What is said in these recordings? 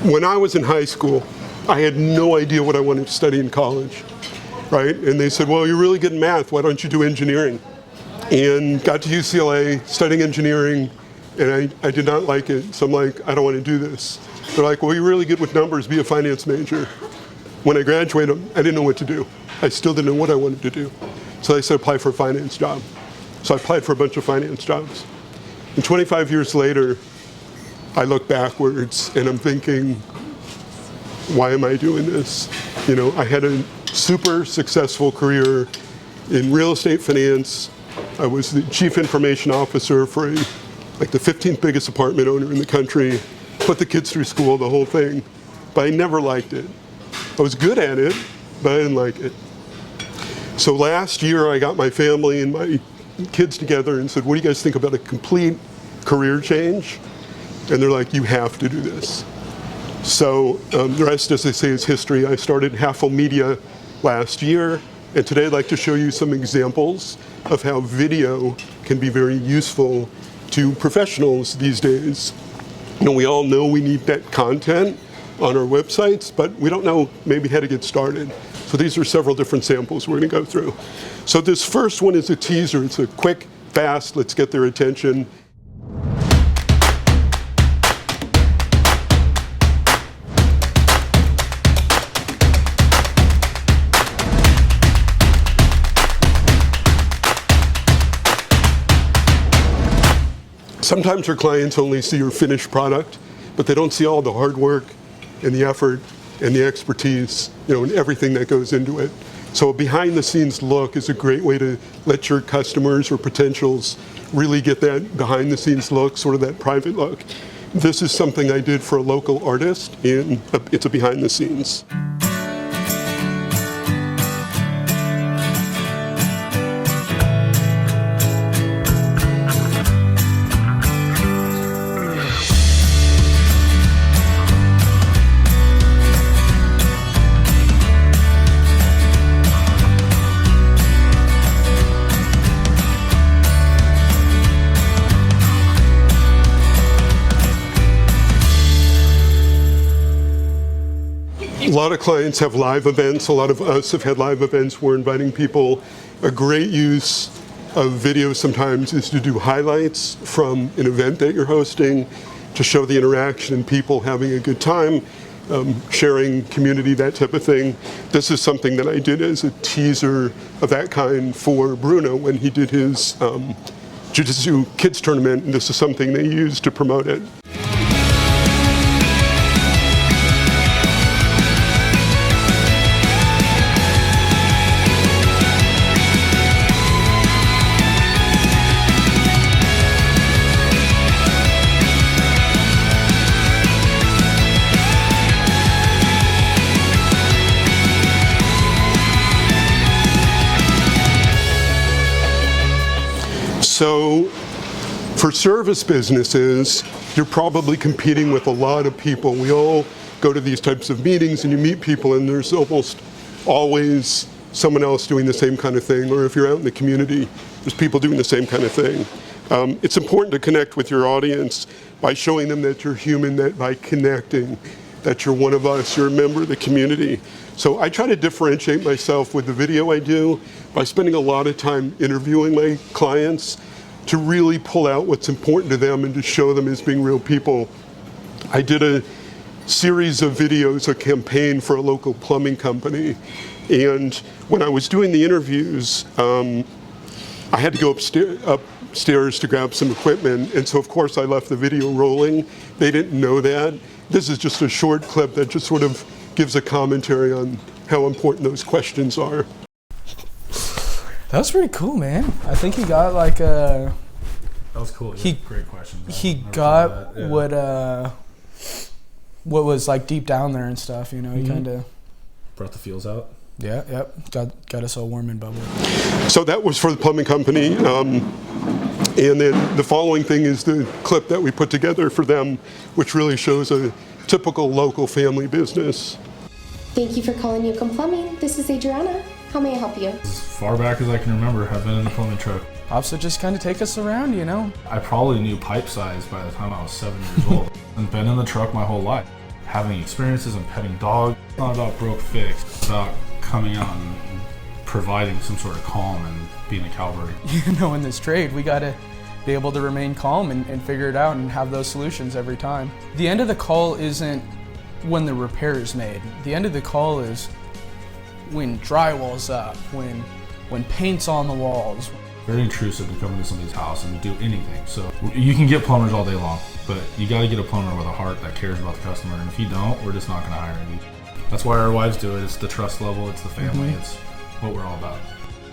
When I was in high school, I had no idea what I wanted to study in college, right? And they said, well, you're really good in math, why don't you do engineering? And got to UCLA, studying engineering, and I did not like it. So I'm like, I don't want to do this. They're like, well, you're really good with numbers, be a finance major. When I graduated, I didn't know what to do. I still didn't know what I wanted to do. So they said, apply for a finance job. So I applied for a bunch of finance jobs. And 25 years later, I look backwards and I'm thinking, why am I doing this? You know, I had a super successful career in real estate finance. I was the chief information officer for like the 15th biggest apartment owner in the country, put the kids through school, the whole thing, but I never liked it. I was good at it, but I didn't like it. So last year I got my family and my kids together and said, what do you guys think about a complete career change? And they're like, you have to do this. So the rest, as they say, is history. I started Halfwell Media last year, and today I'd like to show you some examples of how video can be very useful to professionals these days. You know, we all know we need that content on our websites, but we don't know maybe how to get started. So these are several different samples we're going to go through. So this first one is a teaser. It's a quick, fast, let's get their attention. Sometimes your clients only see your finished product, but they don't see all the hard work and the effort and the expertise, you know, and everything that goes into it. So a behind the scenes look is a great way to let your customers or potentials really get that behind the scenes look, sort of that private look. This is something I did for a local artist, and it's a behind the scenes. A lot of clients have live events. A lot of us have had live events. We're inviting people. A great use of video sometimes is to do highlights from an event that you're hosting to show the interaction and people having a good time, sharing community, that type of thing. This is something that I did as a teaser of that kind for Bruno when he did his Jiu-Jitsu kids tournament, and this is something they used to promote it. So for service businesses, you're probably competing with a lot of people. We all go to these types of meetings and you meet people and there's almost always someone else doing the same kind of thing, or if you're out in the community, there's people doing the same kind of thing. It's important to connect with your audience by showing them that you're human, that by connecting, that you're one of us, you're a member of the community. So I try to differentiate myself with the video I do by spending a lot of time interviewing my clients to really pull out what's important to them and to show them as being real people. I did a series of videos, a campaign for a local plumbing company, and when I was doing the interviews, I had to go upstairs to grab some equipment, and so of course I left the video rolling. They didn't know that. This is just a short clip that just sort of gives a commentary on how important those questions are. That was pretty cool, man. I think he got like a... That was cool. Great question. He got what was like deep down there and stuff, you know. He kind of brought the feels out. Yeah, yep. Got us all warm and bubbly. So that was for the plumbing company. And then the following thing is the clip that we put together for them, which really shows a typical local family business. Thank you for calling Newcomb Plumbing. This is Adriana. How may I help you? As far back as I can remember, I've been in the plumbing truck. Also, just kind of take us around, you know. I probably knew pipe size by the time I was 7 years old, and been in the truck my whole life. having experiences and petting dogs. It's not about broke fix. It's about coming out and providing some sort of calm and being a cavalry. You know, in this trade, we gotta be able to remain calm and figure it out and have those solutions every time. The end of the call isn't when the repair is made. The end of the call is when drywall's up, when paint's on the walls. Very intrusive to come into somebody's house and do anything. So you can get plumbers all day long, but you got to get a plumber with a heart that cares about the customer. And if you don't, we're just not going to hire you. That's why our wives do it. It's the trust level. It's the family. It's what we're all about.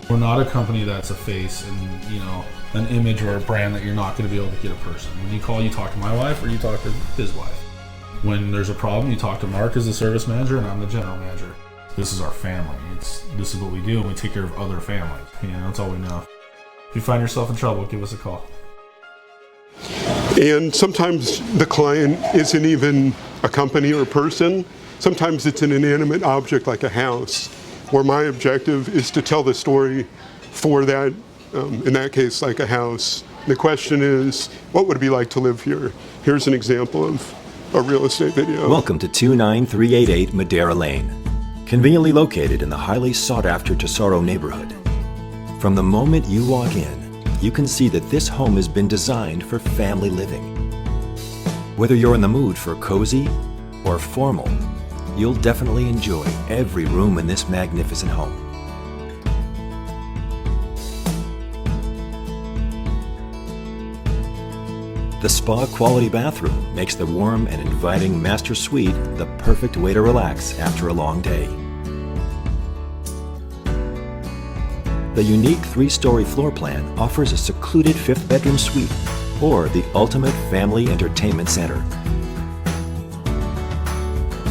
We're not a company that's a face and, you know, an image or a brand that you're not going to be able to get a person. When you call, you talk to my wife or you talk to his wife. When there's a problem, you talk to Mark as the service manager and I'm the general manager. This is our family. This is what we do, and we take care of other families. You know, that's all we know. If you find yourself in trouble, give us a call. And sometimes the client isn't even a company or a person. Sometimes it's an inanimate object like a house, where my objective is to tell the story for that, in that case, like a house. The question is, what would it be like to live here? Here's an example of a real estate video. Welcome to 29388 Madera Lane, conveniently located in the highly sought-after Tesoro neighborhood. From the moment you walk in, you can see that this home has been designed for family living. Whether you're in the mood for cozy or formal, you'll definitely enjoy every room in this magnificent home. The spa-quality bathroom makes the warm and inviting master suite the perfect way to relax after a long day. The unique 3-story floor plan offers a secluded 5th bedroom suite or the ultimate family entertainment center.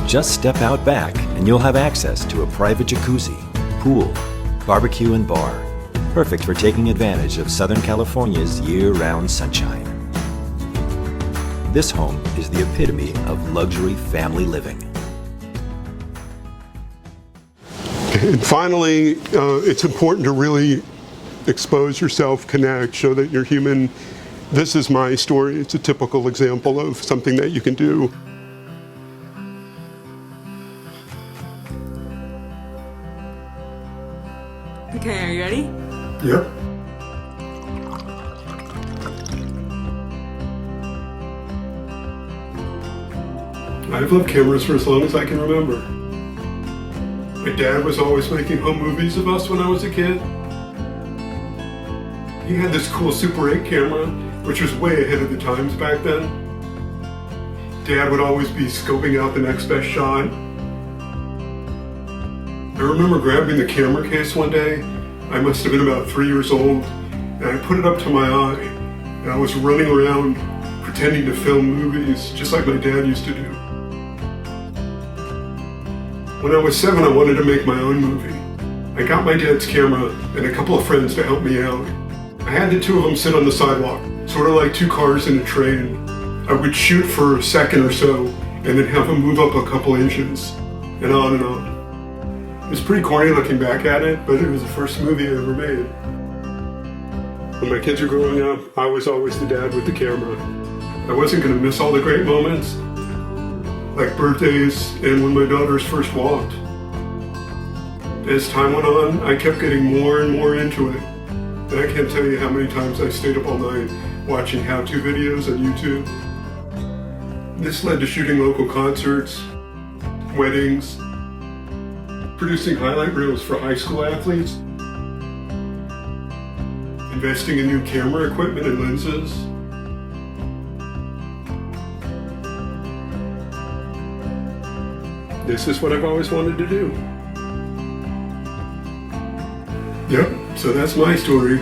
Just step out back and you'll have access to a private jacuzzi, pool, barbecue and bar, perfect for taking advantage of Southern California's year-round sunshine. This home is the epitome of luxury family living. And finally, it's important to really expose yourself, connect, show that you're human. This is my story. It's a typical example of something that you can do. Okay, are you ready? Yep. I've loved cameras for as long as I can remember. My dad was always making home movies of us when I was a kid. He had this cool Super 8 camera, which was way ahead of the times back then. Dad would always be scoping out the next best shot. I remember grabbing the camera case one day. I must have been about 3 years old, and I put it up to my eye, and I was running around pretending to film movies, just like my dad used to do. When I was 7, I wanted to make my own movie. I got my dad's camera and a couple of friends to help me out. I had the two of them sit on the sidewalk, sort of like two cars in a train. I would shoot for a second or so, and then have them move up a couple inches, and on and on. It was pretty corny looking back at it, but it was the first movie I ever made. When my kids were growing up, I was always the dad with the camera. I wasn't going to miss all the great moments, like birthdays and when my daughters first walked. As time went on, I kept getting more and more into it. And I can't tell you how many times I stayed up all night watching how-to videos on YouTube. This led to shooting local concerts, weddings, producing highlight reels for high school athletes, investing in new camera equipment and lenses, this is what I've always wanted to do. Yep, so that's my story.